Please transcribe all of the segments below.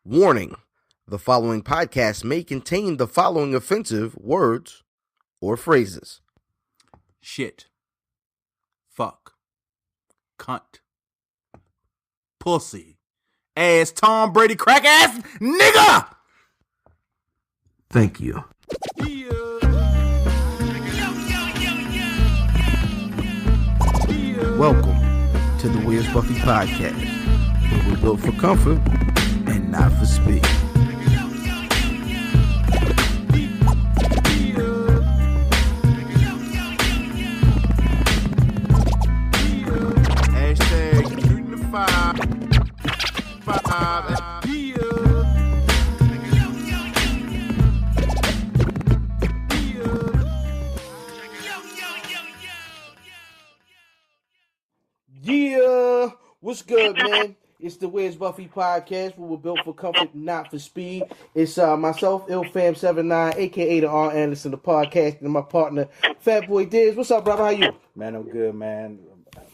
Warning: the following podcast may contain the following offensive words or phrases. Shit. Fuck. Cunt. Pussy. Ass Tom Brady crack ass nigga! Thank you. Welcome to the Where's Buffy podcast, where we're built for comfort and not for speed. Hashtag shooting the five. Yeah, what's good, man? It's the Where's Buffy podcast, where we're built for comfort, not for speed. It's myself, IlFam79, aka the R Anderson, the podcast, and my partner, Fatboy Diz. What's up, brother? How you? Man, I'm good, man.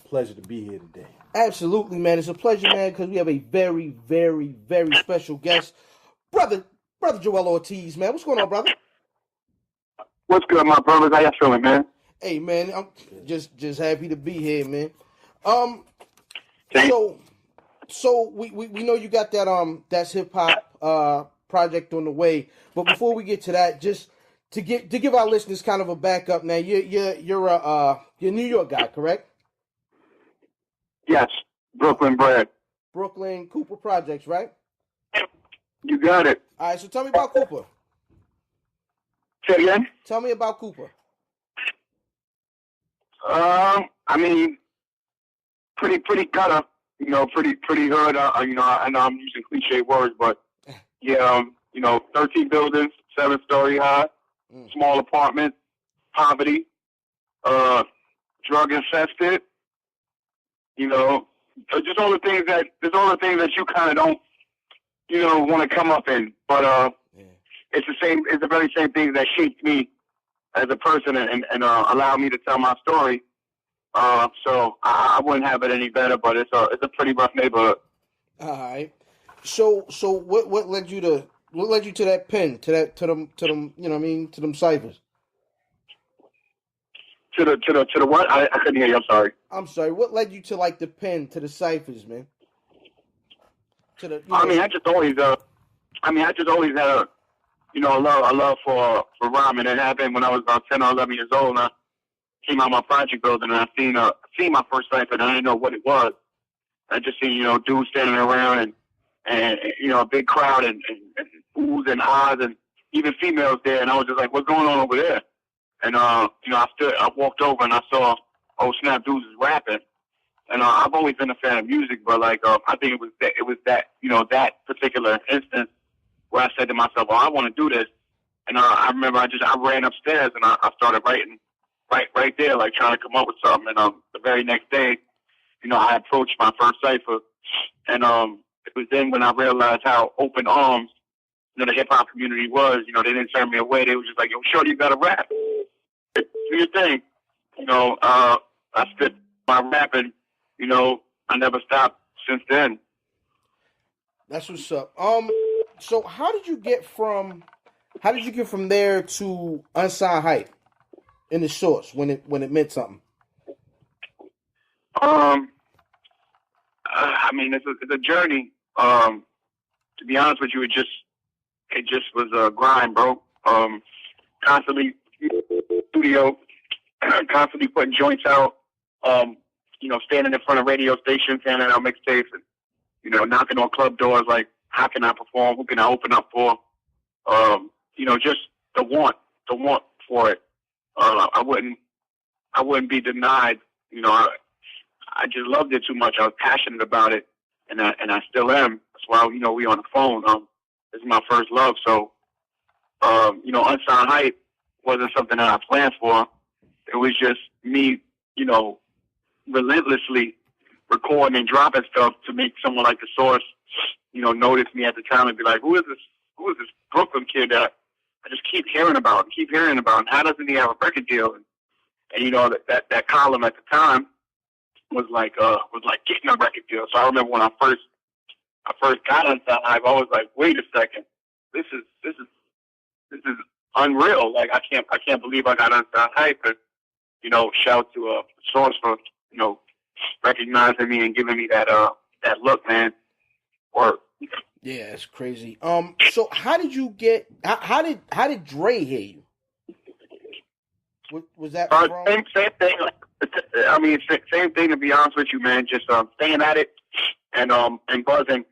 Pleasure to be here today. Absolutely, man. It's a pleasure, man, because we have a very, very, very special guest, brother Joell Ortiz, man. What's going on, brother? What's good, my brothers? How y'all feeling, man? Hey, man, I'm just happy to be here, man. So we know you got that that's hip hop project on the way, but before we get to that, just to give our listeners kind of a backup, now you're a New York guy, correct? Yes, Brooklyn bred. Brooklyn Cooper Projects, right? You got it. All right, so tell me about Cooper. Say it again? Tell me about Cooper. I mean, pretty gutter, pretty hood. I know I'm using cliche words, but yeah, 13 buildings, 7-story high, small apartment, poverty, drug infested. Just all the things that you kind of don't, want to come up in. But it's the very same thing that shaped me as a person and allowed me to tell my story. So I wouldn't have it any better, but it's a pretty rough neighborhood. All right. So what led you to that pen, to them, to them ciphers? To the what? I couldn't hear you. I'm sorry. What led you to like the pen, to the ciphers, man? I just always had a love for rhyming. It happened when I was about 10 or 11 years old. And I came out of my project building and I seen my first cipher and I didn't know what it was. I just seen dudes standing around and a big crowd and oohs and ahs and even females there, and I was just like, what's going on over there? And I walked over and I saw, oh snap, dudes is rapping. And I've always been a fan of music, but I think it was that particular instance where I said to myself, I want to do this. And I remember I ran upstairs and I started writing right there, like trying to come up with something. And the very next day, I approached my first cipher, and it was then when I realized how open arms, the hip hop community was. They didn't turn me away. They were just like, yo, shorty, you gotta rap. Do your thing. I spit my rapping. I never stopped since then. That's what's up. So how did you get from there to Unsigned Hype in the source when it meant something? I mean, it's a journey. To be honest with you, it just was a grind, bro. Constantly studio, constantly putting joints out. Standing in front of radio stations, handing out mixtapes, and knocking on club doors. Like, how can I perform? Who can I open up for? Just the want for it. I wouldn't be denied. I just loved it too much. I was passionate about it, and I still am. That's why we on the phone. This is my first love. So, Unsigned Hype wasn't something that I planned for. It was just me, relentlessly recording and dropping stuff to make someone like The Source, notice me at the time and be like, who is this Brooklyn kid that I just keep hearing about? And how doesn't he have a record deal? And that column at the time was like getting a record deal. So I remember when I first I first got on Sound Hype, I was like, wait a second, this is unreal. Like I can't believe I got on Sound Hype. And shout to Source for recognizing me and giving me that look, man. Work. Yeah, it's crazy. So how did you get? How did Dre hear you? Was that same thing? I mean, same thing. To be honest with you, man, just staying at it and buzzing.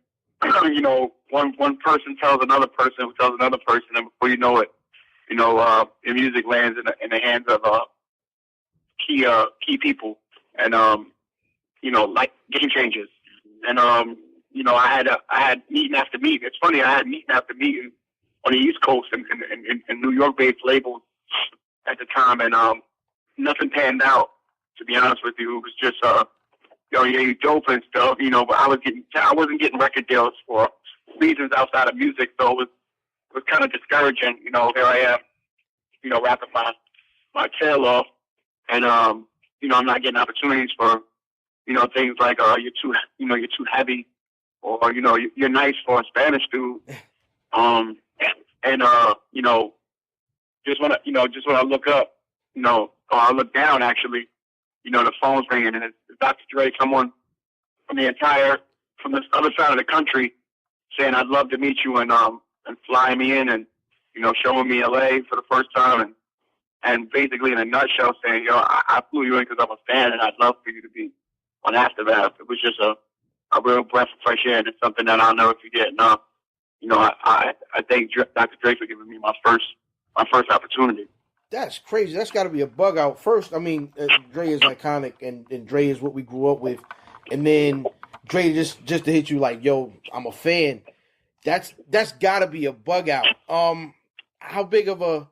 One person tells another person who tells another person, and before you know it, your music lands in the hands of key people, and like game changers. And I had meeting after meeting. It's funny, I had meeting after meeting on the East Coast in New York-based labels at the time, and nothing panned out. To be honest with you, it was just you dope and stuff, But I wasn't getting record deals for reasons outside of music, so it was kind of discouraging. Here I am, rapping my tail off, and I'm not getting opportunities for things like you're too heavy, or you're nice for a Spanish dude, just when I look up, or I look down actually, the phone's ringing and it's Dr. Dre, someone from the other side of the country, saying I'd love to meet you and flying me in and showing me LA for the first time and basically in a nutshell saying, I flew you in because I'm a fan and I'd love for you to be on Aftermath. It was just a real breath of fresh air, and it's something that I'll never forget. And I thank Dr. Dre for giving me my first opportunity. That's crazy. That's got to be a bug out. First, I mean, Dre is iconic, and Dre is what we grew up with. And then Dre just to hit you like, yo, I'm a fan. That's got to be a bug out. How big of a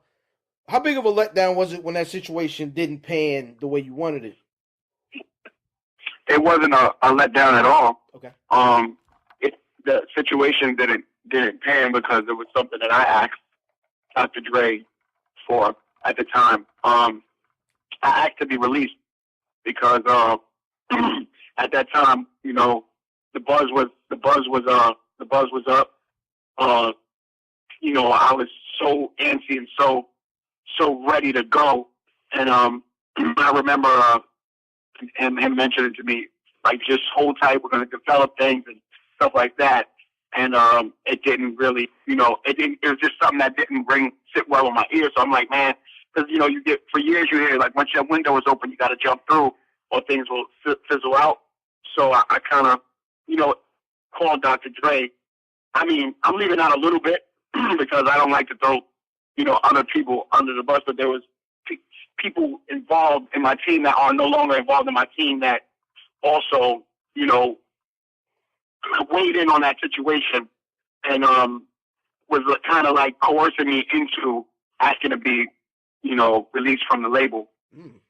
letdown was it when that situation didn't pan the way you wanted it? It wasn't a letdown at all. Okay. The situation didn't pan because it was something that I asked Dr. Dre for at the time. I asked to be released because at that time, the buzz was up. I was so antsy and so ready to go, and I remember him mentioning to me, like, just hold tight, we're going to develop things and stuff like that. And it didn't really, it was just something that didn't sit well in my ear. So I'm like, man, because, you get, for years you hear, like, once your window is open, you got to jump through or things will fizzle out. So I kind of, called Dr. Dre. I mean, I'm leaving out a little bit because I don't like to throw, other people under the bus, but there was people involved in my team that are no longer involved in my team that also, weighed in on that situation and was kind of like coercing me into asking to be, released from the label.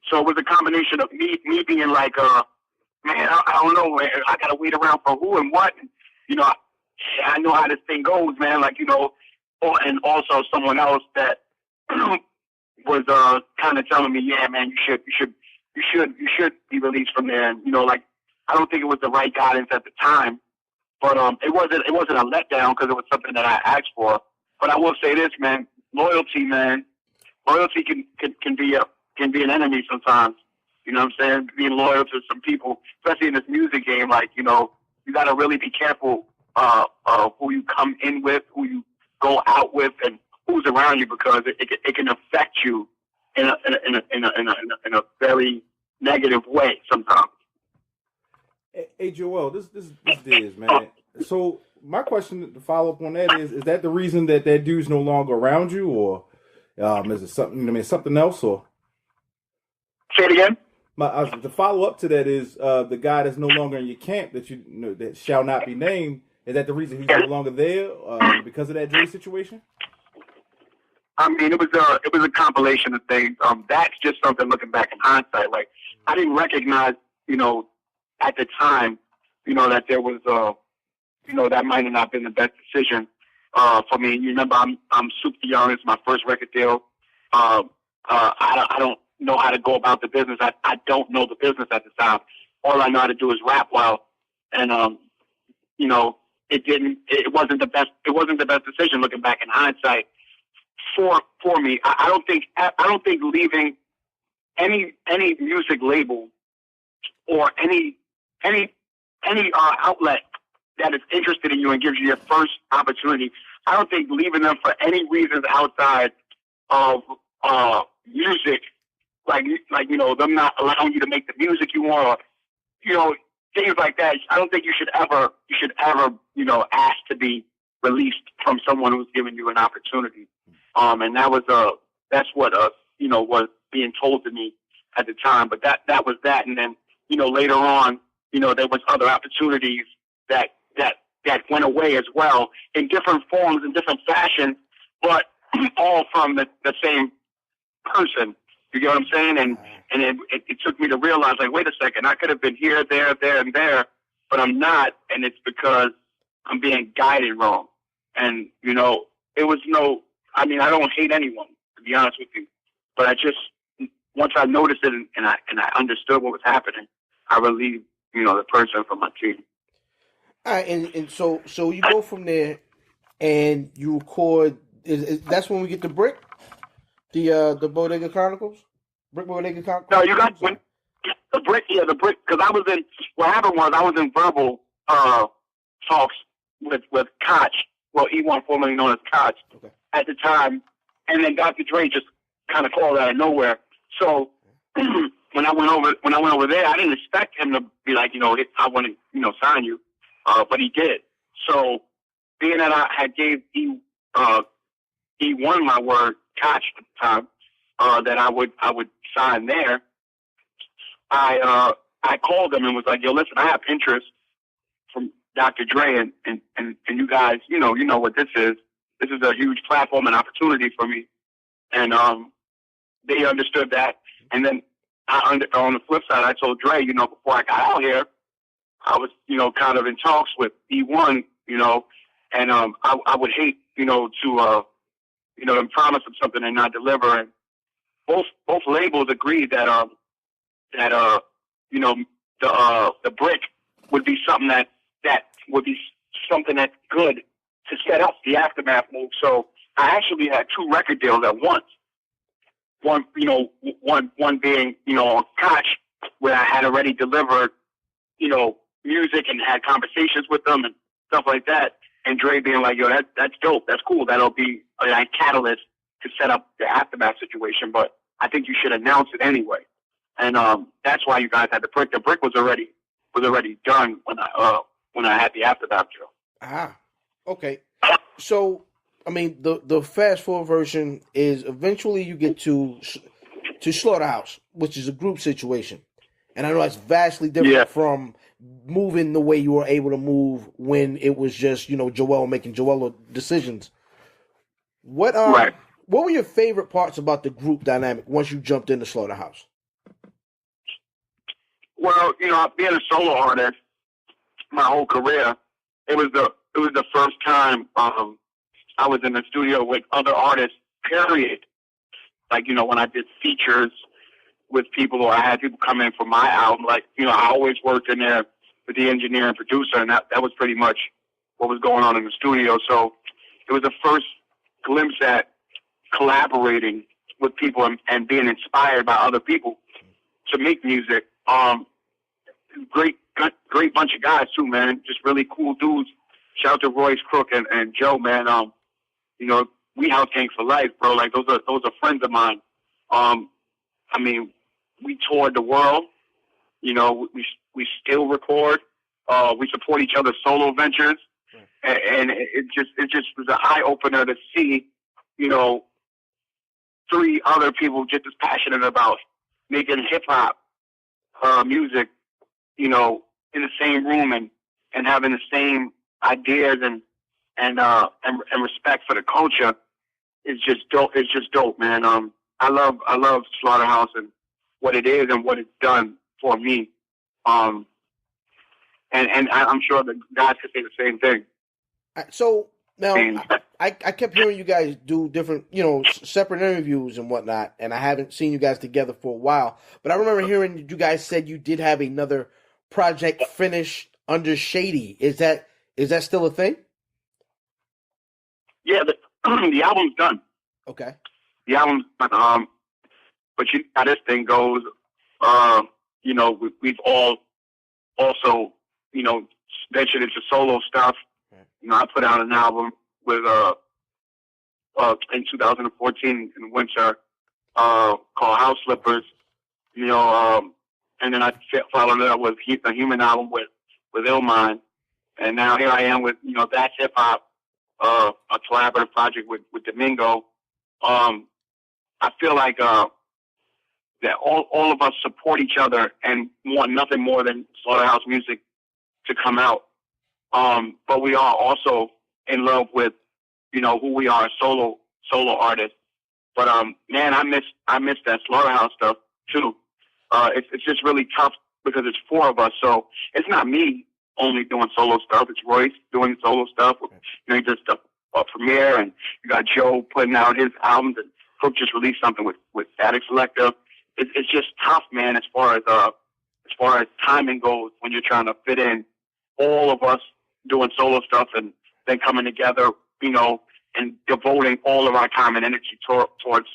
So it was a combination of me being like, man, I don't know, man. I got to wait around for who and what. And, I know how this thing goes, man. Like, and also someone else that was kind of telling me, yeah, man, you should be released from there. And, like, I don't think it was the right guidance at the time, but it wasn't a letdown because it was something that I asked for. But I will say this, man, loyalty can be an enemy sometimes. You know what I'm saying? Being loyal to some people, especially in this music game, like, you got to really be careful of who you come in with, who you go out with, and who's around you, because it can affect you in a very negative way sometimes. Hey Joel, this is, man. So my question to follow up on that is that the reason that dude's no longer around you, or is it something else, or? Say it again. The follow up to that is the guy that's no longer in your camp that that shall not be named. Is that the reason he's no longer there because of that Dre situation? I mean, it was a compilation of things. That's just something looking back in hindsight. Like, I didn't recognize, at the time, that there was, that might have not been the best decision for me. You remember, I'm super young. It's my first record deal. I don't know how to go about the business. I don't know the business at the time. All I know how to do is rap well. And, it wasn't the best decision looking back in hindsight for me. I don't think leaving any music label or any outlet that is interested in you and gives you your first opportunity, I don't think leaving them for any reasons outside of music, like them not allowing you to make the music you want, or things like that. I don't think you should ever ask to be released from someone who's giving you an opportunity. And that's what was being told to me at the time. But that was that. And then later on, there was other opportunities that went away as well in different forms, in different fashions, but all from the same person. You get what I'm saying? And it took me to realize, like, wait a second, I could have been here, there, and there, but I'm not, and it's because I'm being guided wrong. And, it was I don't hate anyone, to be honest with you, but I just, once I noticed it and I understood what was happening, I relieved, the person from my team. All right, and so you go from there and you record. That's when we get the Brick, the Bodega Chronicles, Brick Bodega Chronicles. No, you got the Brick, because I was in. What happened was I was in verbal talks with Koch, well, E1 formerly known as Koch, at the time, and then Dr. Dre just kind of called out of nowhere. So when I went over there, I didn't expect him to be like, I want to sign you. But he did. So, being that I had gave E1 my word, Koch at the time, that I would sign there, I called him and was like, yo, listen, I have interest from Dr. Dre and you guys, you know what this is. This is a huge platform and opportunity for me. And they understood that. And then on the flip side, I told Dre, before I got out here, I was, kind of in talks with E1, and I would hate, to them promise them something and not deliver. And both labels agreed that the Brick would be something that would be something that's good to set up the Aftermath move. So I actually had two record deals at once. One being, on Koch, where I had already delivered, music and had conversations with them and stuff like that. And Dre being like, yo, that's dope. That's cool. That'll be a catalyst to set up the Aftermath situation. But I think you should announce it anyway. And that's why you guys had the Brick. The Brick was already done when I had the Aftermath show. Ah, okay. So, the fast forward version is eventually you get to Slaughterhouse, which is a group situation. And I know that's vastly different from moving the way you were able to move when it was just, Joell making Joell decisions. What were your favorite parts about the group dynamic once you jumped into Slaughterhouse? Well, being a solo artist my whole career, it was the first time I was in the studio with other artists, period. Like, when I did features with people, or I had people come in for my album, like, I always worked in there with the engineer and producer, and that was pretty much what was going on in the studio. So it was the first glimpse at collaborating with people and being inspired by other people to make music. Great bunch of guys too, man. Just really cool dudes. Shout out to Royce Crook and Joe, man. We House Gang for life, bro. Like those are friends of mine. We toured the world. We still record. We support each other's solo ventures, and it just was an eye opener to see, three other people just as passionate about making hip hop music, in the same room and having the same ideas and respect for the culture. Is just dope. It's just dope, man. I love Slaughterhouse and what it is and what it's done for me. And I'm sure the guys could say the same thing. So now I kept hearing you guys do different, separate interviews and whatnot, and I haven't seen you guys together for a while. But I remember hearing you guys said you did have another project finished under Shady. Is Is that still a thing? Yeah, the album's done. Okay. The album's done. But you know how this thing goes. You know, we've all also, you know, ventured into solo stuff. You know, I put out an album with in 2014 in winter called House Slippers. You know, and then I followed it up with a Human album with Illmind. And now here I am with, you know, That's Hip Hop, a collaborative project with Domingo. I feel like that all of us support each other and want nothing more than Slaughterhouse music to come out. But we are also in love with, you know, who we are as solo artists. But man, I miss that Slaughterhouse stuff too. It's just really tough because it's four of us. So it's not me only doing solo stuff. It's Royce doing solo stuff. You know, he does stuff Premiere, and you got Joe putting out his albums, and Crook just released something with Static Selector. It's just tough, man, as far as timing goes when you're trying to fit in all of us doing solo stuff and then coming together, you know, and devoting all of our time and energy towards,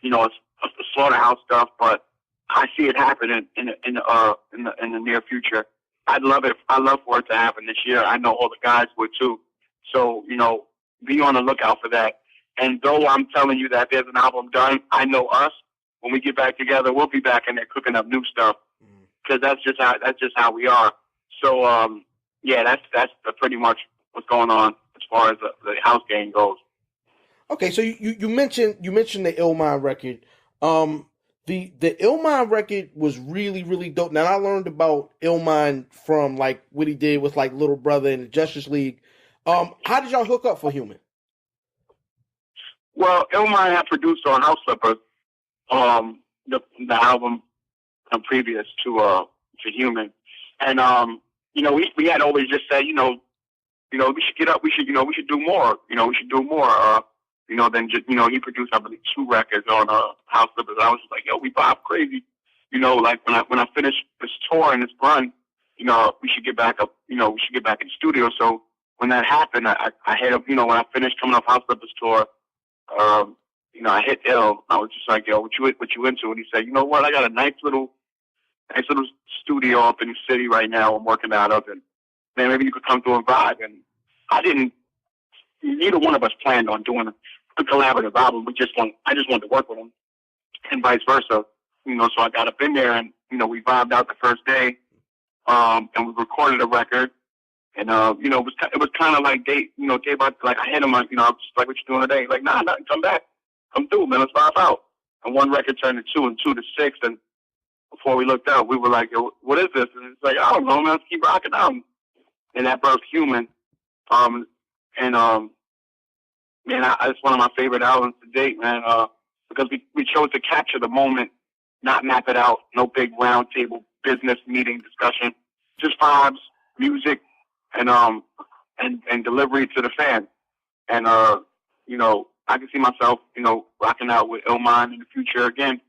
you know, the Slaughterhouse stuff. But I see it happening in the near future. I'd love it. I love for it to happen this year. I know all the guys would too. So, you know, be on the lookout for that. And though I'm telling you that there's an album done, I know us. When we get back together, we'll be back in there cooking up new stuff because that's just how we are. So, yeah, that's pretty much what's going on as far as the house game goes. Okay, so you mentioned the Illmind record. The Illmind record was really, really dope. Now I learned about Illmind from like what he did with like Little Brother and the Justice League. How did y'all hook up for Human? Well, Illmind had produced on House Slippers, the album previous to Human, and you know, we had always just said, you know, we should get up, we should do more, you know, than just, you know, he produced, I believe, 2 records on House Slippers. I was just like, yo, we vibe crazy, you know, like when I finish this tour and this run, you know, we should get back up, you know, we should get back in the studio. So when that happened, I hit up, you know, when I finished coming off House Slippers tour, you know, I hit Ill. I was just like, yo, what you into? And he said, you know what? I got a nice little studio up in the city right now. I'm working out of, and man, maybe you could come through and vibe. And neither one of us planned on doing a collaborative album. I just wanted to work with him, and vice versa. You know, so I got up in there, and you know, we vibed out the first day, and we recorded a record. And you know, it was kind of like day by like I hit him like, you know, I was just like, what you doing today? Like, nah, nothing. Come back, come through, man. Let's vibe out. And one record turned to 2, and 2 to 6, and before we looked up, we were like, yo, what is this? And it's like, I don't know, man. Let's keep rocking out. And that birthed Human. Man, it's one of my favorite albums to date, man. Because we chose to capture the moment, not map it out. No big round table business meeting discussion. Just vibes, music, and delivery to the fan. And you know, I can see myself, you know, rocking out with Illmind in the future again.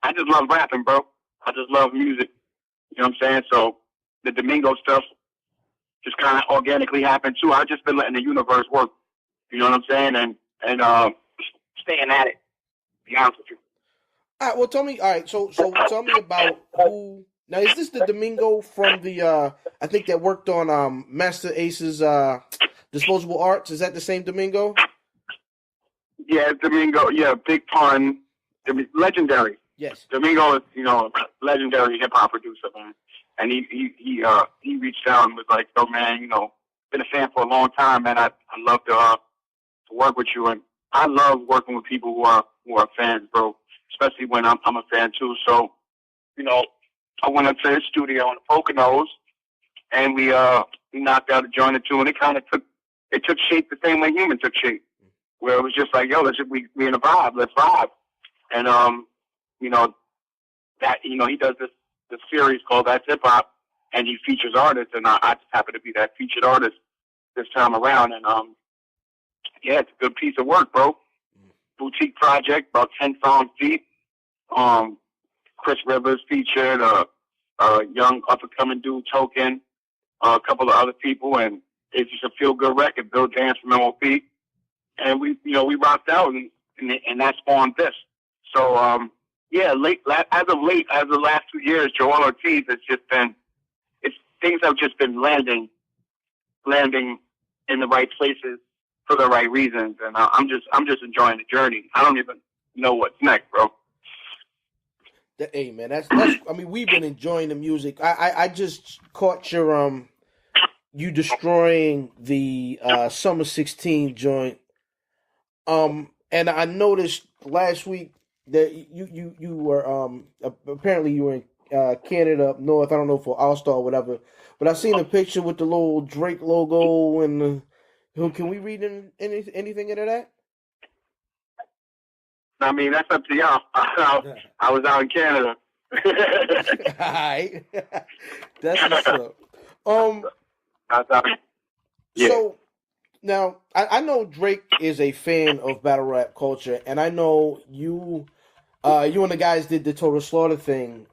I just love rapping, bro. I just love music. You know what I'm saying? So the Domingo stuff just kind of organically happened too. I've just been letting the universe work. You know what I'm saying? And staying at it. To be honest with you. All right. Well, tell me. All right. So tell me about who. Now, is this the Domingo from the? I think that worked on Master Ace's Disposable Arts. Is that the same Domingo? Yeah, Domingo. Yeah, big pun. Legendary. Yes. Domingo is, you know, legendary hip hop producer, man. And he reached out and was like, "Oh man, you know, been a fan for a long time, man. I'd love to work with you." And I love working with people who are fans, bro. Especially when I'm a fan too. So, you know, I went up to his studio in the Poconos, and we knocked out a joint or two, and it took shape the same way Human took shape, where it was just like, yo, we in a vibe, let's vibe. And you know, that, you know, he does this series called That's Hip Hop, and he features artists, and I just happen to be that featured artist this time around. And yeah, it's a good piece of work, bro. Boutique project, about 10 songs deep. Chris Rivers featured, a young up and coming dude, Token. a couple of other people, and it's just a feel-good record. Bill Dance from MOP, and we rocked out, and that's on this. So as of the last 2 years, Joell Ortiz has just been, things have just been landing in the right places for the right reasons, and I'm just enjoying the journey. I don't even know what's next, bro. Hey man, that's I mean, we've been enjoying the music. I just caught your you destroying the Summer 16 joint. And I noticed last week that you were apparently you were in Canada up north. I don't know for All-Star or whatever, but I seen a picture with the little Drake logo and can we read anything into that? I mean, that's up to y'all. I was out in Canada. All right. That's what's up. Yeah. So now I know Drake is a fan of battle rap culture, and I know you and the guys did the Total Slaughter thing.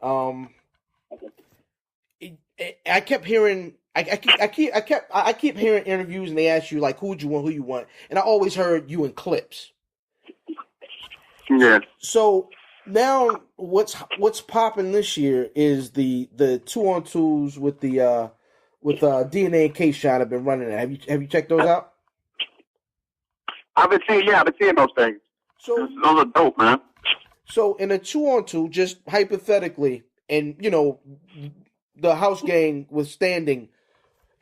I kept hearing. I keep hearing interviews, and they ask you like, who you want, and I always heard you in clips. Yeah. So now, what's popping this year is the 2-on-2s with the with DNA and K-Shine have been running it. Have you checked those out? I've been seeing those things. So those are dope, man. So in a 2-on-2, just hypothetically, and the house gang withstanding,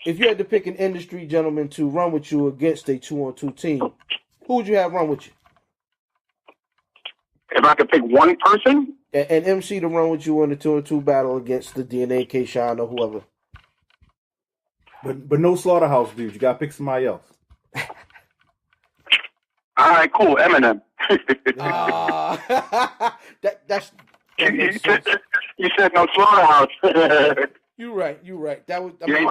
if you had to pick an industry gentleman to run with you against a 2-on-2 team, who would you have run with you? If I could pick one person? An MC to run with you in the 2-on-2 battle against the DNA, K-Shine, or whoever. But no Slaughterhouse dudes. You gotta pick somebody else. All right, cool. Eminem. That makes sense. You said no Slaughterhouse. You're right. That would be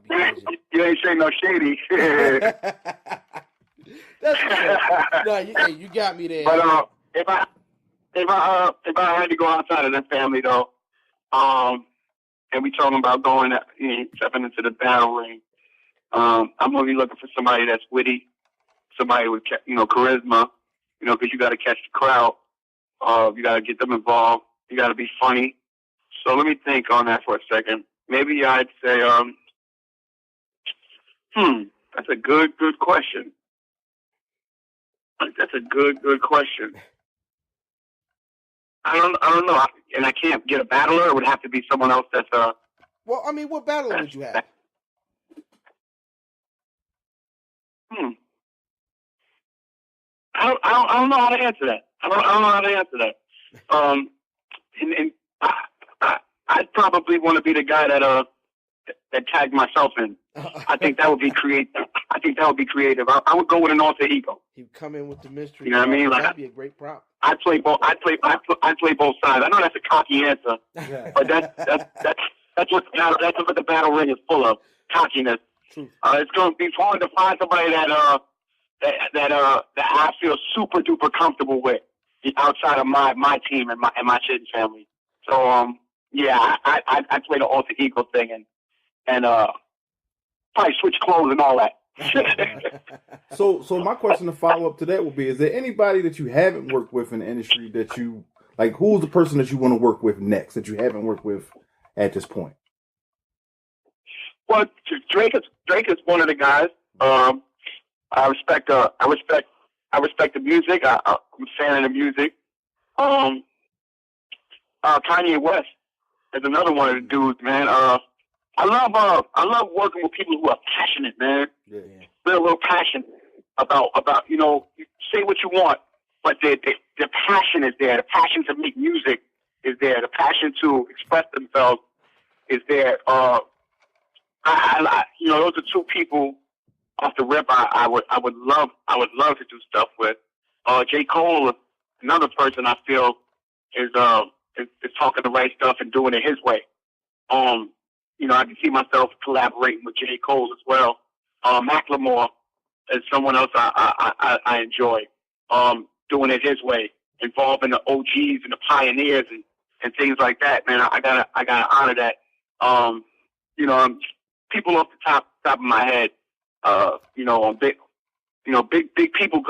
crazy. You ain't saying no shady. That's no, you got me there. But if I had to go outside of that family though, and we talking about going stepping into the battle ring, I'm gonna be looking for somebody that's witty, somebody with charisma, because you got to catch the crowd, you got to get them involved, you got to be funny. So let me think on that for a second. Maybe I'd say, that's a good question. That's a good question. I don't know. And I can't get a battler. It would have to be someone else that's Well, I mean, what battler would you have? I don't know how to answer that. I don't know how to answer that. And I'd probably want to be the guy that tagged myself in. I think that would be creative. I would go with an alter ego. He'd come in with the mystery. You know what I mean? Like, that'd be a great prop. I'd play both. I'd play both sides. I know that's a cocky answer, but that's what the battle ring is full of, cockiness. It's going to be hard to find somebody that I feel super duper comfortable with outside of my team and my Chittin family. So I play the alter ego thing and probably switch clothes and all that. So my question to follow up to that would be: is there anybody that you haven't worked with in the industry that you like? Who's the person that you want to work with next that you haven't worked with at this point? Well, Drake is one of the guys. I respect the music. I'm a fan of the music. Kanye West is another one of the dudes, man. I love working with people who are passionate, man. Yeah. They're a little passionate about you say what you want, but their passion is there. The passion to make music is there. The passion to express themselves is there. Those are two people off the rip I would love to do stuff with. J. Cole, another person I feel is talking the right stuff and doing it his way. I can see myself collaborating with J. Cole as well. Macklemore is someone else I enjoy. Doing it his way, involving the OGs and the pioneers and things like that. Man, I gotta honor that. people off the top of my head. On big people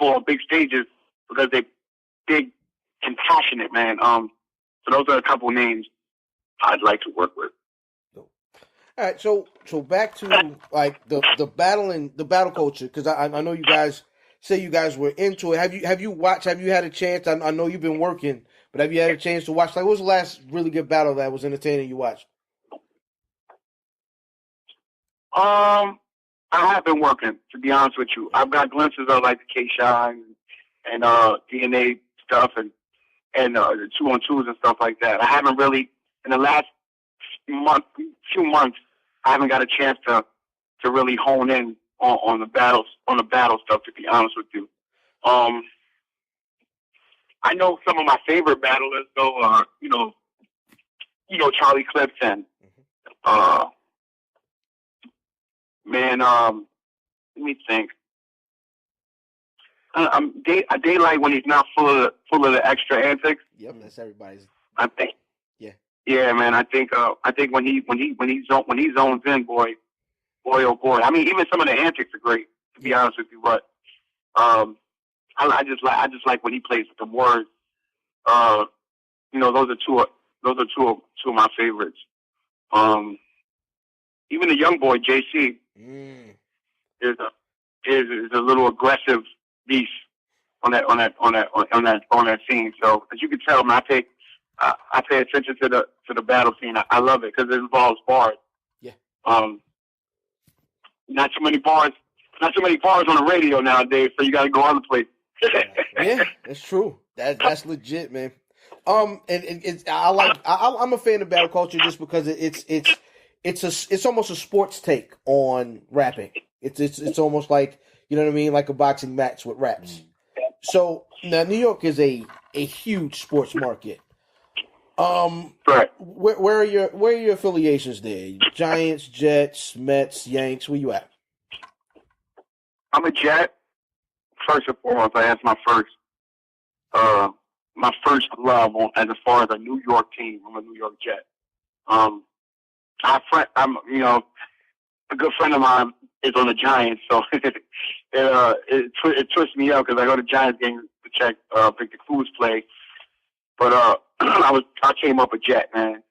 on big stages because they big and passionate, man. So those are a couple names I'd like to work with. All right, so back to like the battle culture, because I know you guys say you guys were into it. Have you watched? Have you had a chance? I know you've been working, but have you had a chance to watch? Like, what was the last really good battle that was entertaining you watched? I have been working, to be honest with you. I've got glimpses of like the K-Shine and DNA stuff and the 2-on-2s and stuff like that. I haven't really, in the last few months, I haven't got a chance to really hone in on the battle stuff, to be honest with you. I know some of my favorite battlers, though. Charlie Clifton. Let me think. Daylight when he's not full of the extra antics. Yep, that's everybody's. I think. Yeah. Yeah, man. I think when he zones in, boy, oh boy. I mean, even some of the antics are great, to be honest with you. But I just like when he plays with the words. Those are two of my favorites. Even the young boy JC is a little aggressive beast on that scene. So as you can tell, man, I pay attention to the battle scene. I love it because it involves bars. Yeah. Not too many bars on the radio nowadays, so you got to go other places. Yeah, that's true. That's legit, man. And I'm a fan of battle culture just because it's almost a sports take on rapping. It's almost like, you know what I mean, like a boxing match with raps. So now New York is a huge sports market. Right. Where are your affiliations there? Giants, Jets, Mets, Yanks. Where you at? I'm a Jet. First and foremost, that's my first love as far as a New York team. I'm a New York Jet. I'm a good friend of mine is on the Giants, so it twists me up because I go to Giants games to check Victor Cruz play. But I came up a Jet, man.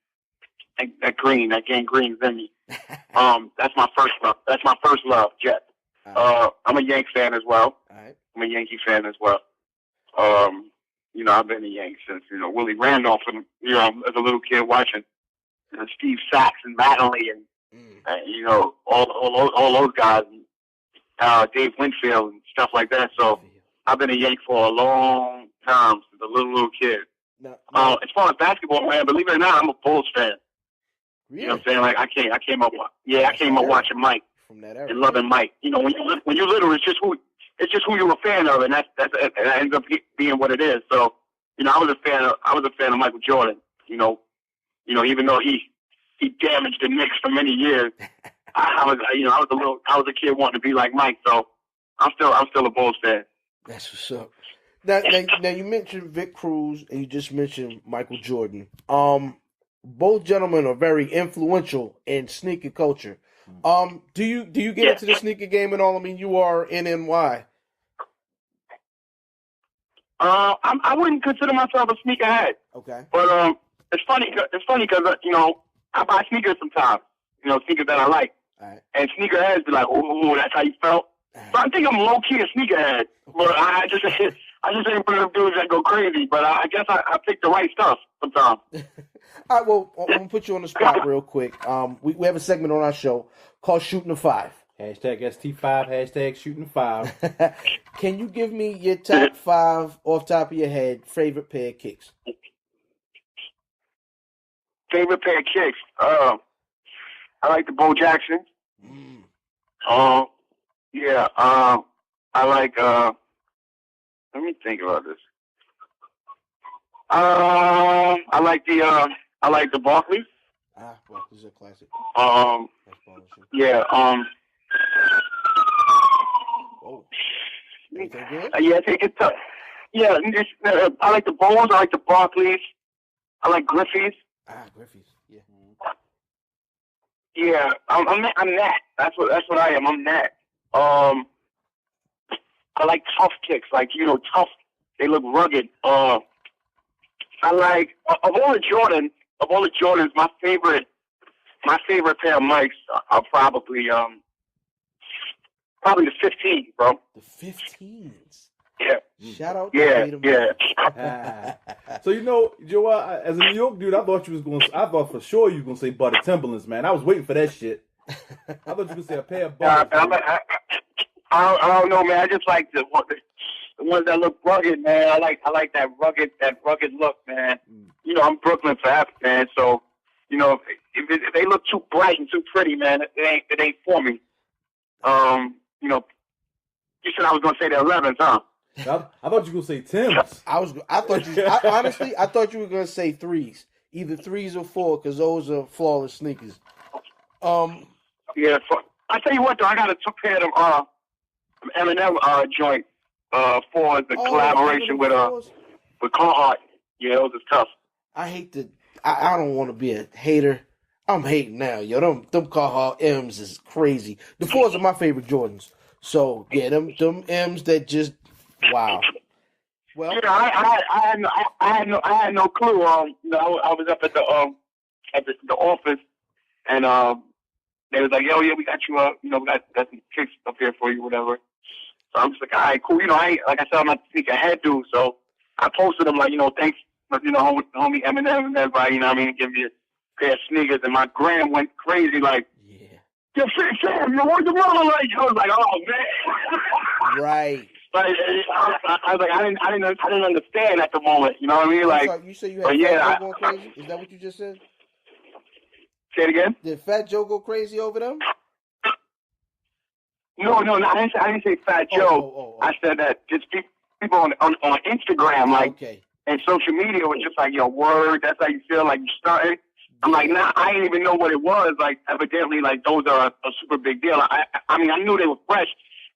That gang green is in me. That's my first love. That's my first love, Jet. I'm a Yanks fan as well. All right. I'm a Yankee fan as well. I've been a Yankee since Willie Randolph, and as a little kid watching Steve Sachs and Mattingly and all those guys, and Dave Winfield and stuff like that. So I've been a Yankee for a long time since a little kid. No. As far as basketball, man, believe it or not, I'm a Bulls fan. Really? You know what I'm saying? Like I came up watching Mike from that era. and loving Mike. When you're little, it's just who you're a fan of, and that ends up being what it is. So I was a fan of Michael Jordan. Even though he damaged the Knicks for many years, I was a kid wanting to be like Mike. So I'm still a Bulls fan. That's what's up. Now you mentioned Vic Cruz and you just mentioned Michael Jordan. Both gentlemen are very influential in sneaker culture. Do you get into the sneaker game at all? I mean, you are in NY. I wouldn't consider myself a sneakerhead. Okay. But it's funny because I buy sneakers sometimes. Sneakers that I like. All right. And sneakerheads be like, "Oh, that's how you felt." So I think I'm low key a sneakerhead, but I just ain't one of them dudes that go crazy. But I guess I pick the right stuff sometimes. All right. Well, I'm gonna put you on the spot real quick. We have a segment on our show called Shooting the Five. Hashtag ST5, hashtag shooting the 5. Can you give me your top 5 off top of your head favorite pair of kicks? Favorite pair of kicks? I like the Bo Jackson. Yeah. I like. Let me think about this. I like the Barclays. Barclays are classic. Yeah. Whoa. Anything good? Yeah, take it tough. Yeah, I like the Bones. I like the Barclays. I like Griffey's. Griffey's. Yeah. Yeah, I'm that. That's what I am. I'm that. I like tough kicks, like tough. They look rugged. I like of all the Jordans. My favorite pair of mics are probably the 15, bro. The 15s. Yeah. Shout out to Yeah. So Joel, as a New York dude, I thought for sure you was gonna say Butter Timberlands, man. I was waiting for that shit. I thought you were gonna say a pair of Butters. I don't know, man. I just like the ones that look rugged, man. I like that rugged look, man. I'm Brooklyn forever, man. So, if they look too bright and too pretty, man, it ain't for me. You said I was gonna say the 11s, huh? I thought you were gonna say Timbs. I thought you were gonna say 3s, either 3s or 4, because those are flawless sneakers. Yeah. I tell you what, though, I got a pair of them Eminem joint for the collaboration with Carhartt. Yeah, those is tough. I don't want to be a hater. I'm hating now, yo. Them Carhartt M's is crazy. The 4s are my favorite Jordans. So yeah, them M's that just wow. Well, I had no clue. I was up at the office, and they was like, "Yo, yeah, we got you we got some kicks up here for you, whatever." So I'm just like, "All right, cool." Like I said, I'm not a sneaker head dude, so I posted them like, thanks, homie Eminem and everybody, give me a pair of sneakers, and my gram went crazy, like, "Yo, Sam, where's the brother?" Like, I was like, "Oh man." Right. But I was like, I didn't understand at the moment. You know what I mean? Like, you say you had Fat Joe going crazy? Is that what you just said? Say it again. Did Fat Joe go crazy over them? No, I didn't say Fat Joe. I said that just people on Instagram, like, and social media was just like, "Yo, word, that's how you feel, like you started." I'm like, nah, I didn't even know what it was. Like, evidently, like, those are a super big deal. I knew they were fresh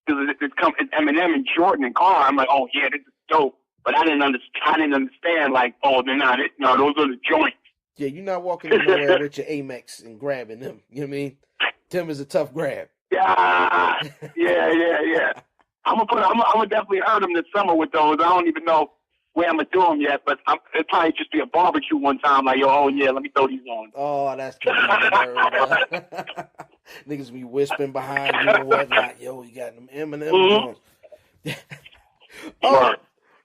because it's Eminem and Jordan and Carr. I'm like, oh yeah, this is dope. But I didn't understand, like, oh, they're not it. No, those are the joints. Yeah, you're not walking in nowhere with your Amex and grabbing them. You know what I mean? Tim is a tough grab. Yeah. I'm gonna definitely earn them this summer with those. I don't even know where I'm gonna do them yet, but it'll probably just be a barbecue one time. Like, yo, oh yeah, let me throw these on. Oh, that's the niggas be whispering behind you and whatnot. Yo, you got them Eminem joints.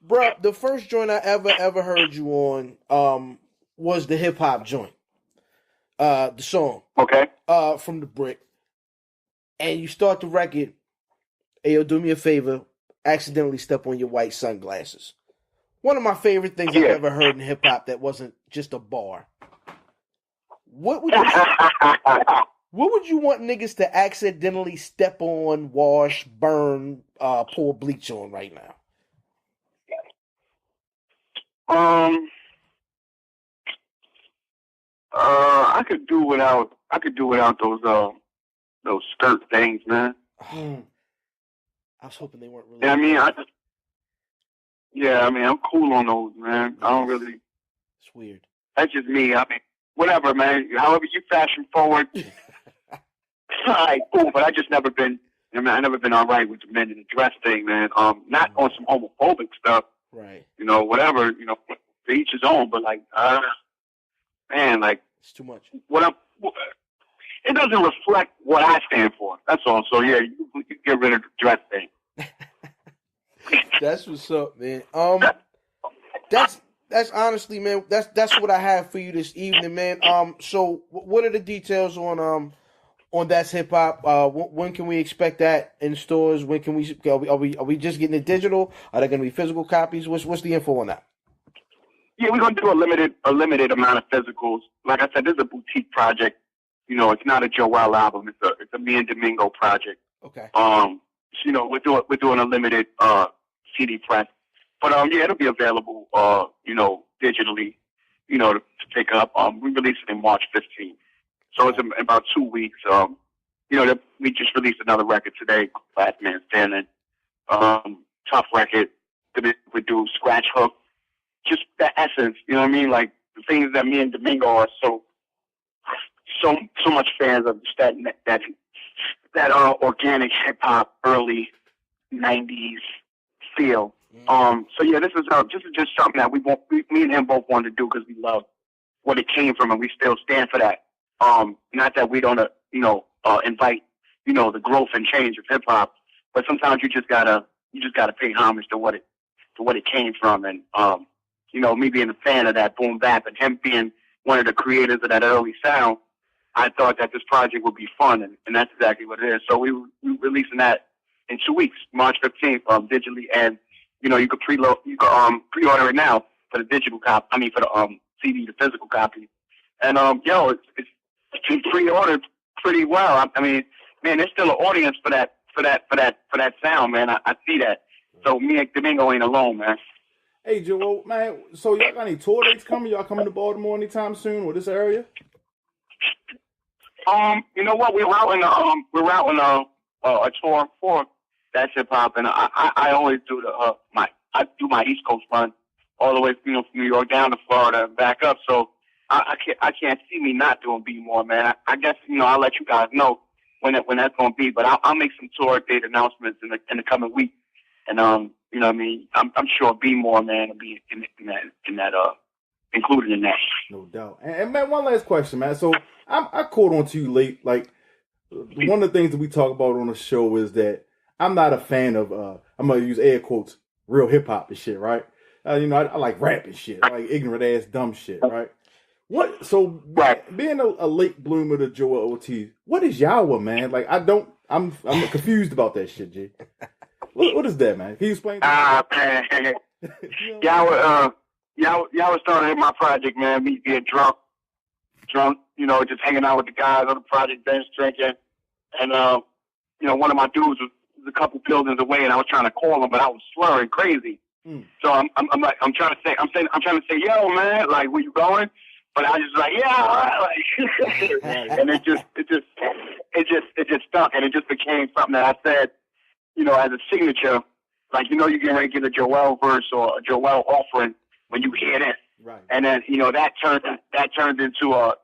Bro, the first joint I ever heard you on was the hip hop joint. The song. Okay. From the Brick. And you start the record, hey, yo, do me a favor, accidentally step on your white sunglasses. One of my favorite things I've ever heard in hip hop that wasn't just a bar. What would you want niggas to accidentally step on, wash, burn, pour bleach on right now? I could do without those skirt things, man. I was hoping they weren't really. I'm cool on those, man. I don't really. It's weird. That's just me. Whatever, man. However you fashion forward. All right, cool. But I just never been. I never been all right with the men in the dress thing, man. Not on some homophobic stuff. Right. Whatever. To each his own. But like, man, like it's too much. It doesn't reflect what I stand for. That's all. So yeah, you get rid of the dress thing. That's what's up, man. That's honestly, man. That's what I have for you this evening, man. So what are the details on That's Hip Hop? When can we expect that in stores? When can we? Are we just getting it digital? Are there going to be physical copies? What's the info on that? Yeah, we're going to do a limited amount of physicals. Like I said, this is a boutique project. It's not a Joell album. It's a me and Domingo project. Okay. We're doing a limited CD press, but yeah, it'll be available digitally, to pick up. We released it in March 15th, so it's in about 2 weeks. We just released another record today, Last Man Standing. Tough record. We do scratch hook, just the essence. You know what I mean? Like the things that me and Domingo are so much fans of that organic hip hop early '90s feel. So yeah, this is just something that me and him both wanted to do because we love what it came from, and we still stand for that. Not that we don't invite the growth and change of hip hop, but sometimes you just gotta pay homage to what it came from, and me being a fan of that boom bap and him being one of the creators of that early sound, I thought that this project would be fun, and that's exactly what it is. So we're releasing that in 2 weeks, March 15th, digitally, and you could pre-order it now for the digital copy. I mean, for the CD, the physical copy. And it's pre-ordered pretty well. I mean, man, there's still an audience for that sound, man. I see that. So me and Domingo ain't alone, man. Hey, Joel, man. So y'all got any tour dates coming? Y'all coming to Baltimore anytime soon or this area? You know what? We're routing a tour for that hip hop, and I always do I do my East Coast run all the way from New York down to Florida and back up. So I can't see me not doing B more, man. I guess I'll let you guys know when that's gonna be, but I'll make some tour date announcements in the coming week, and what I mean, I'm sure B more, man, will be in that included in that. No doubt. And man, one last question, man. So I caught on to you late. Like, one of the things that we talk about on the show is that I'm not a fan of I'm gonna use air quotes, real hip hop and shit, right? I like rap and shit. I like ignorant ass dumb shit, right? Being a late bloomer to Joell Ortiz, what is Yawa, man? Like, I'm confused about that shit, G. What is that, man? Can you explain? Man. Yawa started in my project, man. Me being drunk, just hanging out with the guys on the project bench drinking. And, one of my dudes was a couple buildings away, and I was trying to call him, but I was slurring crazy. So I'm trying to say, yo, man, like, where you going? But I was just like, yeah, all right. Like, and it just stuck, and it just became something that I said, as a signature. Like, you getting ready to get a Joell verse or a Joell offering when you hear this. Right. And then, that turned into a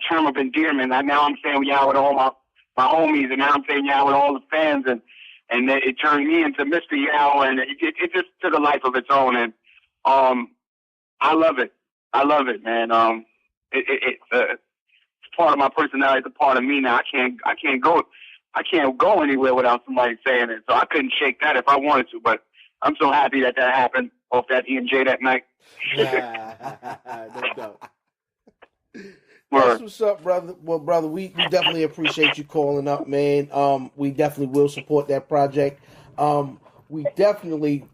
term of endearment. Now I'm saying yeah with all my homies, and now I'm saying yeah with all the fans, and it turned me into Mr. Yao, and it just took a life of its own, and I love it, man. It's part of my personality. It's a part of me now. I can't go anywhere without somebody saying it. So I couldn't shake that if I wanted to, but I'm so happy that happened off that E&J that night. No doubt. That's what's up, brother. Well, brother, we definitely appreciate you calling up, man. We definitely will support that project. We definitely